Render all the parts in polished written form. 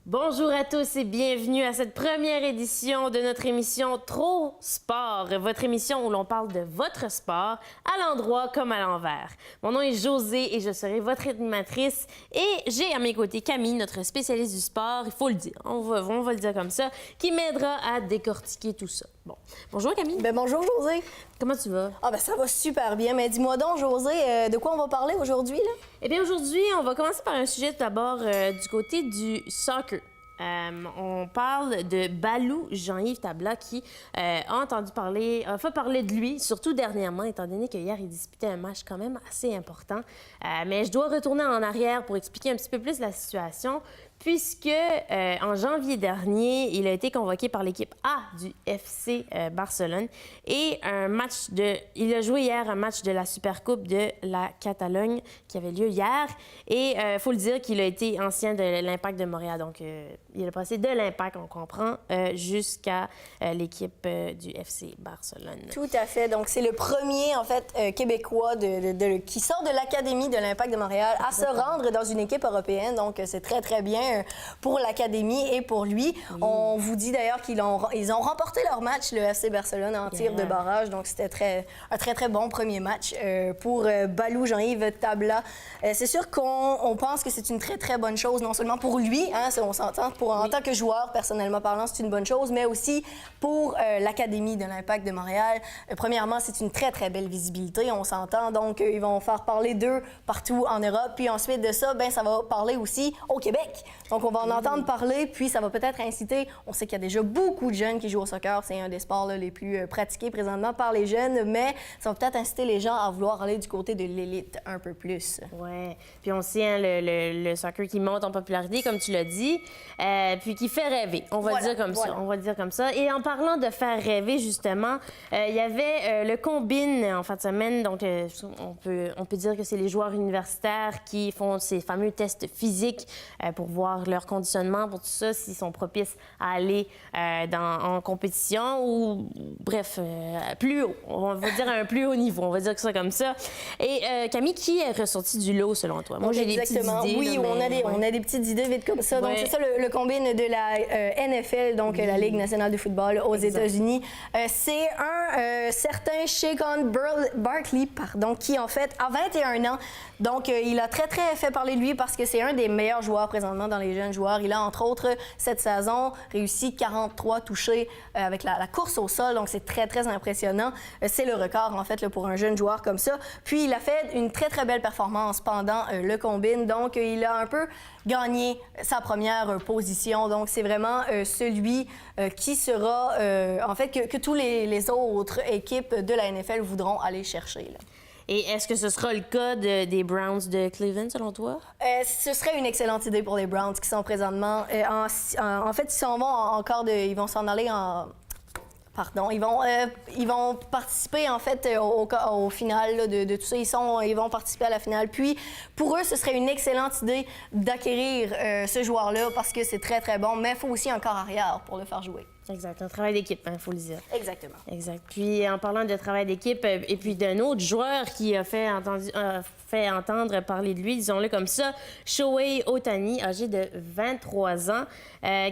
Bonjour à tous et bienvenue à cette première édition de notre émission Trop Sport, votre émission où l'on parle de votre sport à l'endroit comme à l'envers. Mon nom est Josée et je serai votre animatrice et j'ai à mes côtés Camille, notre spécialiste du sport, il faut le dire, on va le dire comme ça, qui m'aidera à décortiquer tout ça. Bon. Bonjour Camille. Bonjour Josée. Comment tu vas? Ça va super bien, mais dis-moi donc Josée, de quoi on va parler aujourd'hui là? Eh bien aujourd'hui, on va commencer par un sujet d'abord du côté du soccer. On parle de Balou Jean-Yves Tabla qui a fait parler de lui, surtout dernièrement, étant donné qu'hier, il disputait un match quand même assez important. Mais je dois retourner en arrière pour expliquer un petit peu plus la situation, puisque en janvier dernier, il a été convoqué par l'équipe A du FC Barcelone et il a joué hier un match de la Supercoupe de la Catalogne qui avait lieu hier. Et il faut le dire qu'il a été ancien de l'Impact de Montréal, donc il a passé de l'Impact, on comprend, jusqu'à l'équipe du FC Barcelone. Tout à fait. Donc, c'est le premier, en fait, Québécois qui sort de l'Académie de l'Impact de Montréal à se rendre dans une équipe européenne. Donc, c'est très, très bien pour l'Académie et pour lui. Oui. On vous dit d'ailleurs qu'ils ont remporté leur match, le FC Barcelone, en tir de barrage. Donc, c'était un très, très bon premier match pour Balou Jean-Yves Tabla. C'est sûr qu'on pense que c'est une très, très bonne chose, non seulement pour lui, hein, on s'entend, en tant que joueur, personnellement parlant, c'est une bonne chose, mais aussi pour l'Académie de l'Impact de Montréal. Premièrement, c'est une très, très belle visibilité, on s'entend. Donc, ils vont faire parler d'eux partout en Europe. Puis ensuite de ça, ça va parler aussi au Québec. Donc, on va en entendre parler, puis ça va peut-être inciter... On sait qu'il y a déjà beaucoup de jeunes qui jouent au soccer. C'est un des sports les plus pratiqués présentement par les jeunes, mais ça va peut-être inciter les gens à vouloir aller du côté de l'élite un peu plus. Oui. Puis on sait, hein, le soccer qui monte en popularité, comme tu l'as dit, puis qui fait rêver. On va le dire comme ça. On va le dire comme ça. Et en parlant de faire rêver, justement, il y avait le combine en fin de semaine. Donc, on peut dire que c'est les joueurs universitaires qui font ces fameux tests physiques pour voir leur conditionnement, pour tout ça, s'ils sont propices à aller en compétition ou, bref, plus haut. On va dire à un plus haut niveau. On va dire ça comme ça. Et Camille, qui est ressorti du lot, selon toi? Moi, j'ai des petites idées. Oui, là, on a des petites idées vite comme ça. Donc, c'est ça le combine de la NFL, donc la Ligue nationale de football aux États-Unis. C'est un certain Shaquan Barkley, qui, en fait, a 21 ans. Donc, il a très, très fait parler de lui parce que c'est un des meilleurs joueurs présentement dans les jeunes joueurs. Il a, entre autres, cette saison, réussi 43 touchés avec la course au sol. Donc, c'est très, très impressionnant. C'est le record, en fait, là, pour un jeune joueur comme ça. Puis, il a fait une très, très belle performance pendant le combine. Donc, il a un peu gagné sa première position. Donc, c'est vraiment celui qui sera, en fait, que tous les autres équipes de la NFL voudront aller chercher, là. Et est-ce que ce sera le cas des Browns de Cleveland, selon toi? Ce serait une excellente idée pour les Browns qui sont présentement... en fait, ils vont s'en aller en... Pardon, ils vont participer en fait au final là, de tout ça. Ils vont participer à la finale. Puis pour eux, ce serait une excellente idée d'acquérir ce joueur-là parce que c'est très très bon. Mais il faut aussi un corps arrière pour le faire jouer. Exact, un travail d'équipe, il faut le dire. Exactement. Exact. Puis en parlant de travail d'équipe, et puis d'un autre joueur qui a fait entendre parler de lui, disons-le comme ça, Shohei Ohtani, âgé de 23 ans,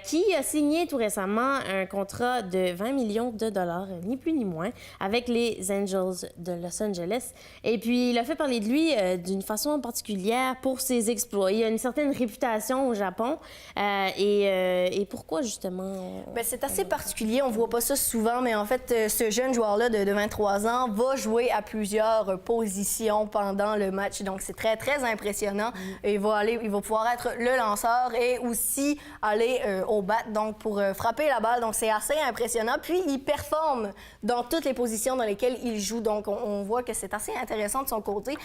qui a signé tout récemment un contrat de 20 millions de dollars, ni plus ni moins, avec les Angels de Los Angeles. Et puis il a fait parler de lui d'une façon particulière pour ses exploits. Il a une certaine réputation au Japon. Et pourquoi justement? C'est assez particulier, on voit pas ça souvent, mais en fait, ce jeune joueur-là de 23 ans va jouer à plusieurs positions pendant le match. Donc, c'est très, très impressionnant. Il va pouvoir être le lanceur et aussi aller au bat, donc pour frapper la balle. Donc, c'est assez impressionnant. Puis, il performe dans toutes les positions dans lesquelles il joue. Donc, on voit que c'est assez intéressant de son côté.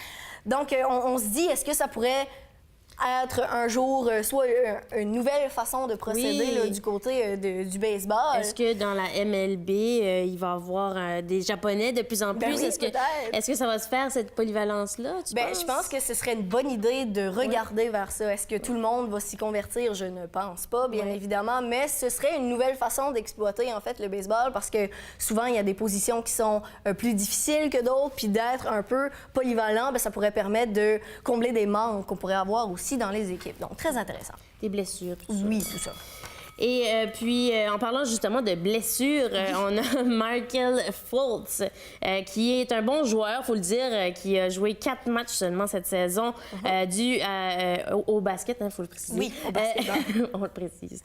Donc, on se dit, est-ce que ça pourrait être un jour soit une nouvelle façon de procéder là, du côté du baseball. Est-ce que dans la MLB, il va y avoir des Japonais de plus en plus? Oui, est-ce que ça va se faire, cette polyvalence-là, tu penses? Je pense que ce serait une bonne idée de regarder vers ça. Est-ce que tout le monde va s'y convertir? Je ne pense pas, bien évidemment, mais ce serait une nouvelle façon d'exploiter, en fait, le baseball parce que souvent, il y a des positions qui sont plus difficiles que d'autres, puis d'être un peu polyvalent, ça pourrait permettre de combler des manques qu'on pourrait avoir aussi aussi dans les équipes. Donc, très intéressant. Des blessures, tout ça. Oui, tout ça. Et puis, en parlant justement de blessures, on a Markelle Fultz, qui est un bon joueur, faut le dire, qui a joué 4 matchs seulement cette saison, dû au basket, il faut le préciser. Oui, au basketball. On le précise.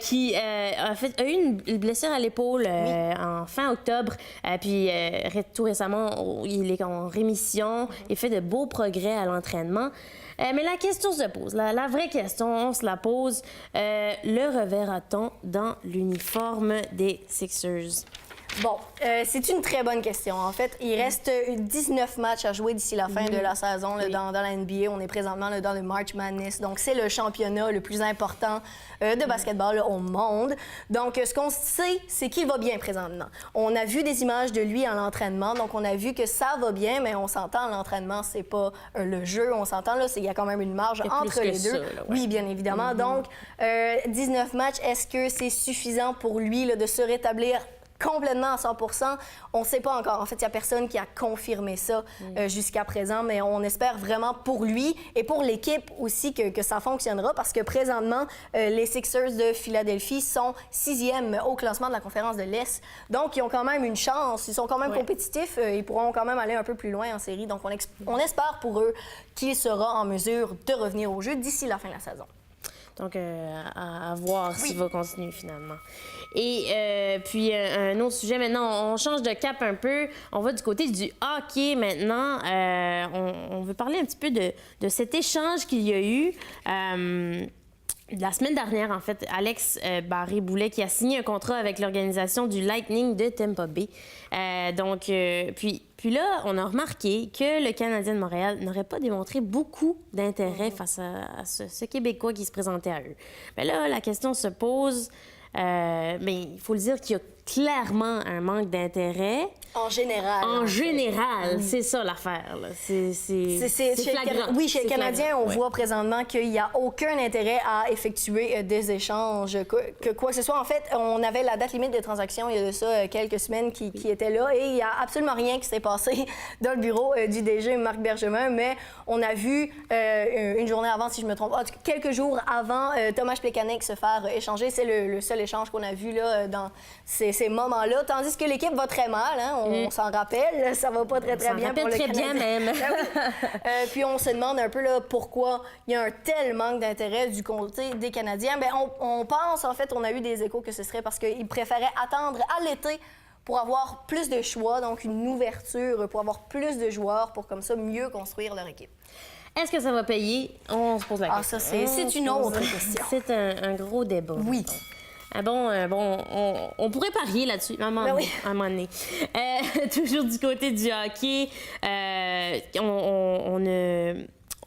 Qui a eu une blessure à l'épaule en fin octobre, puis tout récemment, il est en rémission et fait de beaux progrès à l'entraînement. Mais la question se pose, la vraie question, on se la pose. Le reverra-t-on dans l'uniforme des Sixers? Bon, c'est une très bonne question. En fait, il reste 19 matchs à jouer d'ici la fin de la saison là, dans la NBA. On est présentement là, dans le March Madness. Donc, c'est le championnat le plus important de basketball là, au monde. Donc, ce qu'on sait, c'est qu'il va bien présentement. On a vu des images de lui à l'entraînement. Donc, on a vu que ça va bien, mais on s'entend, l'entraînement, c'est pas le jeu. On s'entend, là, il y a quand même une marge entre les deux. Ça, là, ouais. Oui, bien évidemment. Donc, 19 matchs, est-ce que c'est suffisant pour lui là, de se rétablir complètement à 100 %? On ne sait pas encore. En fait, il n'y a personne qui a confirmé ça jusqu'à présent, mais on espère vraiment pour lui et pour l'équipe aussi que ça fonctionnera parce que présentement, les Sixers de Philadelphie sont 6e au classement de la conférence de l'Est. Donc, ils ont quand même une chance. Ils sont quand même compétitifs. Ils pourront quand même aller un peu plus loin en série. Donc, on espère pour eux qu'il sera en mesure de revenir au jeu d'ici la fin de la saison. Donc, à voir s'il va continuer finalement. Et puis, un autre sujet, maintenant, on change de cap un peu. On va du côté du hockey maintenant. On veut parler un petit peu de cet échange qu'il y a eu. La semaine dernière, en fait, Alex Barré-Boulet qui a signé un contrat avec l'organisation du Lightning de Tampa Bay. Puis là, on a remarqué que le Canadien de Montréal n'aurait pas démontré beaucoup d'intérêt face à ce Québécois qui se présentait à eux. Mais là, la question se pose, mais il faut le dire qu'il y a clairement un manque d'intérêt. En général. En général, c'est ça l'affaire. C'est flagrant. Oui, chez le Canadien, on voit présentement qu'il n'y a aucun intérêt à effectuer des échanges, que quoi que ce soit. En fait, on avait la date limite de transaction il y a de ça quelques semaines qui était là et il n'y a absolument rien qui s'est passé dans le bureau du DG Marc Bergevin, mais on a vu une journée avant, si je me trompe, quelques jours avant Tomáš Plekanec se faire échanger. C'est le seul échange qu'on a vu là, dans ces moments-là, tandis que l'équipe va très mal, hein, on s'en rappelle, ça va pas très bien pour le Canadien. Très bien même. Puis on se demande un peu là, pourquoi il y a un tel manque d'intérêt du côté des Canadiens. Bien, on pense, en fait, on a eu des échos que ce serait parce qu'ils préféraient attendre à l'été pour avoir plus de choix, donc une ouverture, pour avoir plus de joueurs, pour comme ça mieux construire leur équipe. Est-ce que ça va payer? On se pose la question. Ça, c'est une autre question. C'est un gros débat. Oui. On pourrait parier là-dessus à un moment donné. Toujours du côté du hockey,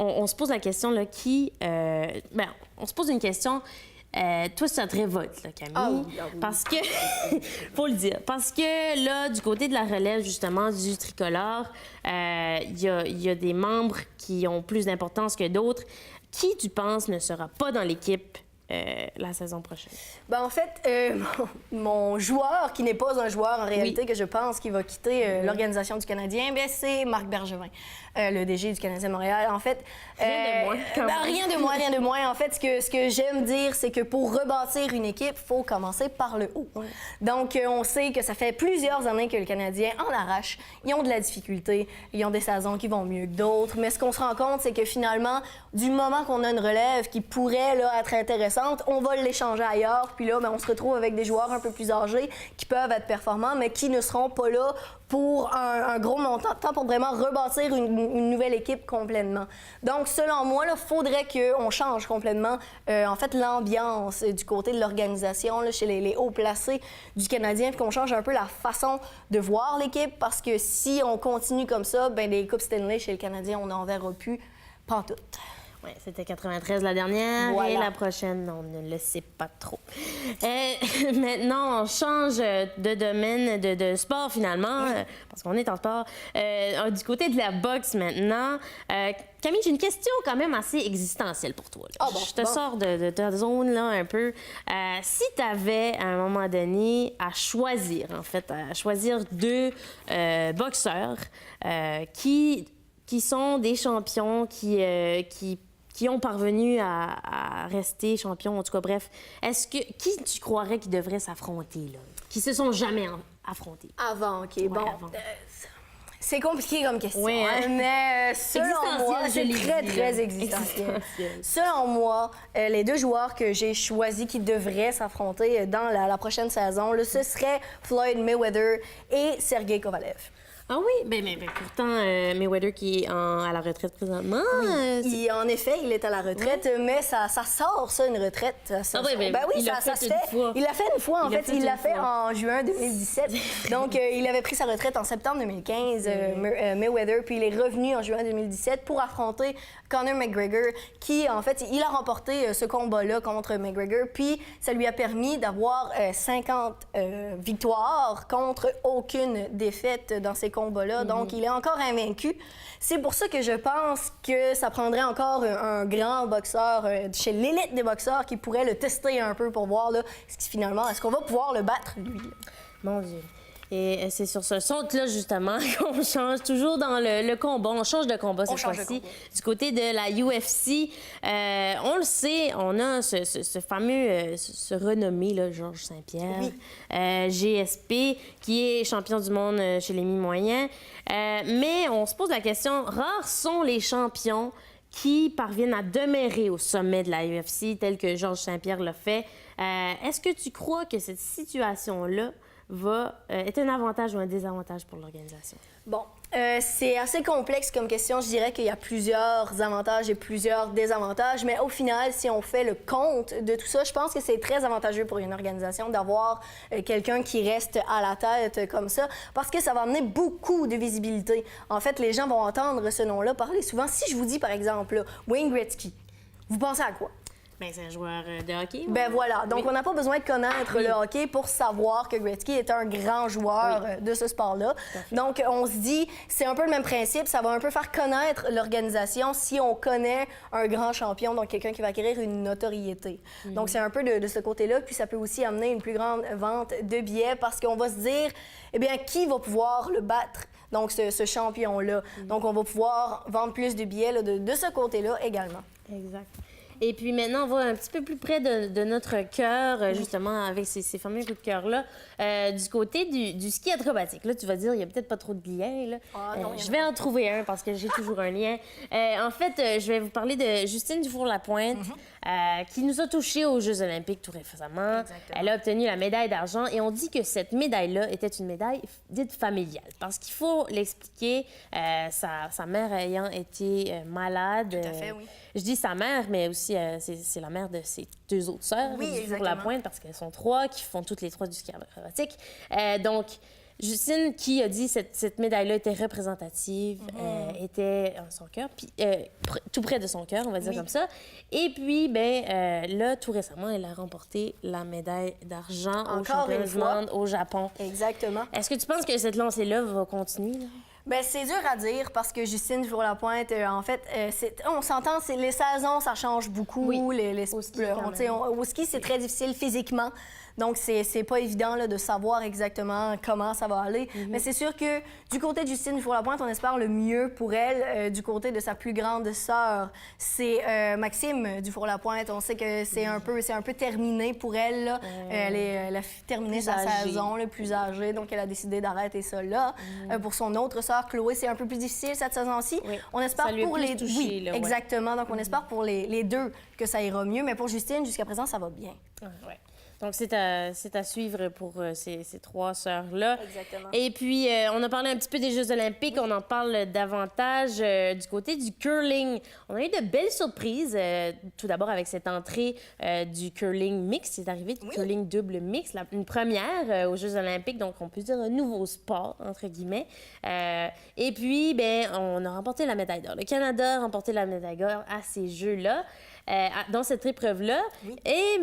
on se pose la question, là, on se pose une question. Toi, ça te révolte, là, Camille. Oui. Parce que, faut le dire, parce que là, du côté de la relève, justement, du tricolore, il y a des membres qui ont plus d'importance que d'autres. Qui, tu penses, ne sera pas dans l'équipe la saison prochaine? En fait, mon joueur, qui n'est pas un joueur en réalité, que je pense qu'il va quitter l'organisation du Canadien, c'est Marc Bergevin, le DG du Canadien de Montréal. En fait, rien de moins. En fait, ce que j'aime dire, c'est que pour rebâtir une équipe, il faut commencer par le haut. Oui. Donc, on sait que ça fait plusieurs années que le Canadien en arrache. Ils ont de la difficulté. Ils ont des saisons qui vont mieux que d'autres. Mais ce qu'on se rend compte, c'est que finalement, du moment qu'on a une relève qui pourrait là, être intéressante, on va l'échanger ailleurs. Puis là, on se retrouve avec des joueurs un peu plus âgés qui peuvent être performants, mais qui ne seront pas là pour un gros montant de temps pour vraiment rebâtir une nouvelle équipe complètement. Donc, selon moi, il faudrait qu'on change complètement, en fait, l'ambiance du côté de l'organisation, là, chez les hauts placés du Canadien, puis qu'on change un peu la façon de voir l'équipe, parce que si on continue comme ça, des Coupes Stanley chez le Canadien, on n'en verra plus pantoute. Oui, c'était 93 la dernière, voilà. Et la prochaine, on ne le sait pas trop. Maintenant, on change de domaine de sport finalement, parce qu'on est en sport. Du côté de la boxe maintenant, Camille, j'ai une question quand même assez existentielle pour toi. Je te sors de ta zone là un peu. Si tu avais à un moment donné à choisir, deux boxeurs qui sont des champions, qui qui ont parvenu à rester champions, en tout cas, bref. Qui tu croirais qui devrait s'affronter, là? Qui se sont jamais affrontés? Avant, OK. Ouais, Bon, avant. c'est compliqué comme question, Oui, hein? mais selon moi, Existentiel, c'est je l'ai très, dit, très là. existentiel. Existentiel. Selon moi, les deux joueurs que j'ai choisis qui devraient s'affronter dans la prochaine saison, là, ce serait Floyd Mayweather et Sergey Kovalev. Ah oui? Ben, pourtant, Mayweather qui est à la retraite présentement... En effet, il est à la retraite, mais ça sort, ça, une retraite. oui, ben, oui, il l'a ça fait se une fait. fois. Il l'a fait une fois, en Il l'a fait. fait Il l'a une fait fois. en juin 2017. Donc, il avait pris sa retraite en septembre 2015, Mayweather, puis il est revenu en juin 2017 pour affronter Conor McGregor, qui, en fait, il a remporté ce combat-là contre McGregor, puis ça lui a permis d'avoir 50 victoires contre aucune défaite dans ces combats-là. Donc, il est encore invaincu. C'est pour ça que je pense que ça prendrait encore un grand boxeur chez l'élite des boxeurs qui pourrait le tester un peu pour voir là, est-ce qu'on va pouvoir le battre, lui. Là. Mon Dieu. Et c'est sur ce saute-là, justement, qu'on change toujours dans le combat. On change de combat cette fois-ci. Du côté de la UFC, on le sait, on a ce fameux, ce renommé, là, Georges Saint-Pierre, GSP, qui est champion du monde chez les mi-moyens. Mais on se pose la question, rares sont les champions qui parviennent à demeurer au sommet de la UFC, tel que Georges Saint-Pierre l'a fait. Est-ce que tu crois que cette situation-là est un avantage ou un désavantage pour l'organisation? Bon, c'est assez complexe comme question. Je dirais qu'il y a plusieurs avantages et plusieurs désavantages, mais au final, si on fait le compte de tout ça, je pense que c'est très avantageux pour une organisation d'avoir quelqu'un qui reste à la tête comme ça, parce que ça va amener beaucoup de visibilité. En fait, les gens vont entendre ce nom-là parler souvent. Si je vous dis, par exemple, là, Wayne Gretzky, vous pensez à quoi? Ben, c'est un joueur de hockey. Ben voilà. Donc, on n'a pas besoin de connaître le hockey pour savoir que Gretzky est un grand joueur de ce sport-là. Donc, on se dit, c'est un peu le même principe. Ça va un peu faire connaître l'organisation si on connaît un grand champion, donc quelqu'un qui va acquérir une notoriété. Donc, c'est un peu de ce côté-là. Puis, ça peut aussi amener une plus grande vente de billets parce qu'on va se dire, eh bien, qui va pouvoir le battre? Donc, ce champion-là. Donc, on va pouvoir vendre plus de billets là, de ce côté-là également. Exact. Et puis maintenant, on va un petit peu plus près de notre cœur, justement, avec ces fameux coups de cœur-là, du côté du ski acrobatique. Là, tu vas dire, il n'y a peut-être pas trop de liens. Là. Je vais en trouver un parce que j'ai toujours un lien. En fait, je vais vous parler de Justine Dufour-Lapointe, qui nous a touchés aux Jeux olympiques tout récemment. Exactement. Elle a obtenu la médaille d'argent et on dit que cette médaille-là était une médaille dite familiale. Parce qu'il faut l'expliquer, sa mère ayant été malade. Tout à fait, oui. Je dis sa mère, mais aussi c'est la mère de ses deux autres sœurs, Dufour-Lapointe, parce qu'elles sont trois, qui font toutes les trois du ski acrobatique. Donc, Justine, qui a dit cette médaille-là était représentative, était en son cœur, puis tout près de son cœur, on va dire comme ça. Et puis, là, tout récemment, elle a remporté la médaille d'argent au championnat du monde au Japon. Exactement. Est-ce que tu penses que cette lancée-là va continuer? Là? Bien, c'est dur à dire parce que Justine Dufour-Lapointe, en fait, on s'entend, les saisons, ça change beaucoup. Oui. Au ski, c'est très difficile physiquement. Donc, c'est pas évident là, de savoir exactement comment ça va aller. Mais c'est sûr que du côté de Justine Dufour-Lapointe, on espère le mieux pour elle. Du côté de sa plus grande sœur, c'est Maxime Dufour-Lapointe. On sait que c'est un peu terminé pour elle. Là. Elle a terminé sa saison, le plus âgée. Donc, elle a décidé d'arrêter ça là. Pour son autre sœur, Chloé, c'est un peu plus difficile cette saison-ci. Oui. On espère Ça lui a pour plus les touché, oui, là, ouais. exactement. Donc, on espère pour les deux que ça ira mieux. Mais pour Justine, jusqu'à présent, ça va bien. Ouais. Donc, c'est à suivre pour ces trois sœurs-là. Exactement. Et puis, on a parlé un petit peu des Jeux olympiques. On en parle davantage du côté du curling. On a eu de belles surprises. Tout d'abord, avec cette entrée du curling mix. C'est arrivé du curling double mix. Une première aux Jeux olympiques. Donc, on peut dire un nouveau sport, entre guillemets. Et puis, on a remporté la médaille d'or. Le Canada a remporté la médaille d'or à ces Jeux-là. Dans cette épreuve-là. Oui.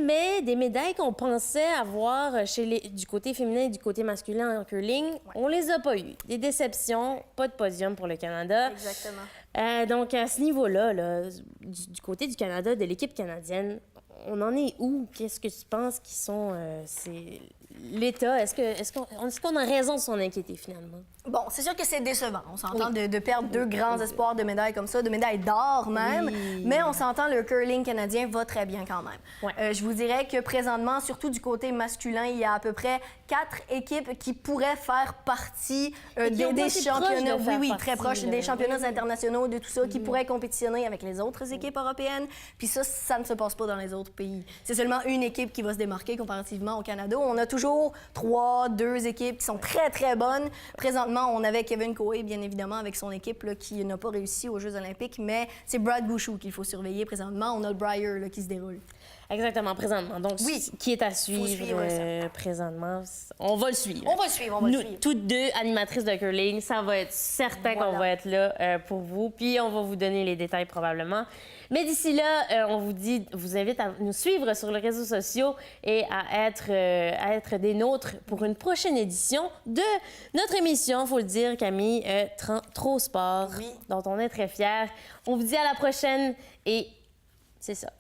Mais des médailles qu'on pensait avoir du côté féminin et du côté masculin en curling, on les a pas eues. Des déceptions, pas de podium pour le Canada. Exactement. Donc, à ce niveau-là, là, du côté du Canada, de l'équipe canadienne, on en est où? Qu'est-ce que tu penses qui sont l'État, est-ce qu'on a raison de s'en inquiéter finalement? Bon, c'est sûr que c'est décevant. On s'entend de perdre deux grands espoirs de médailles comme ça, de médailles d'or même. Oui. Mais on s'entend, le curling canadien va très bien quand même. Ouais. Je vous dirais que présentement, surtout du côté masculin, il y a à peu près 4 équipes qui pourraient faire partie des championnats. Oui, très proches des championnats internationaux, de tout ça, qui pourraient compétitionner avec les autres équipes européennes. Puis ça ne se passe pas dans les autres pays. C'est seulement une équipe qui va se démarquer comparativement au Canada. On a toujours 2 équipes qui sont très, très bonnes. Présentement, on avait Kevin Coe, bien évidemment, avec son équipe là, qui n'a pas réussi aux Jeux olympiques, mais c'est Brad Bouchou qu'il faut surveiller présentement. On a le Brier là, qui se déroule. Exactement, présentement. Donc, qui est à suivre présentement, on va le suivre. On va le suivre, Nous, toutes deux animatrices de curling, ça va être certain qu'on va être là pour vous. Puis, on va vous donner les détails probablement. Mais d'ici là, on vous invite à nous suivre sur les réseaux sociaux et à être des nôtres pour une prochaine édition de notre émission, faut le dire, Camille, Trop Sport, dont on est très fiers. On vous dit à la prochaine et c'est ça.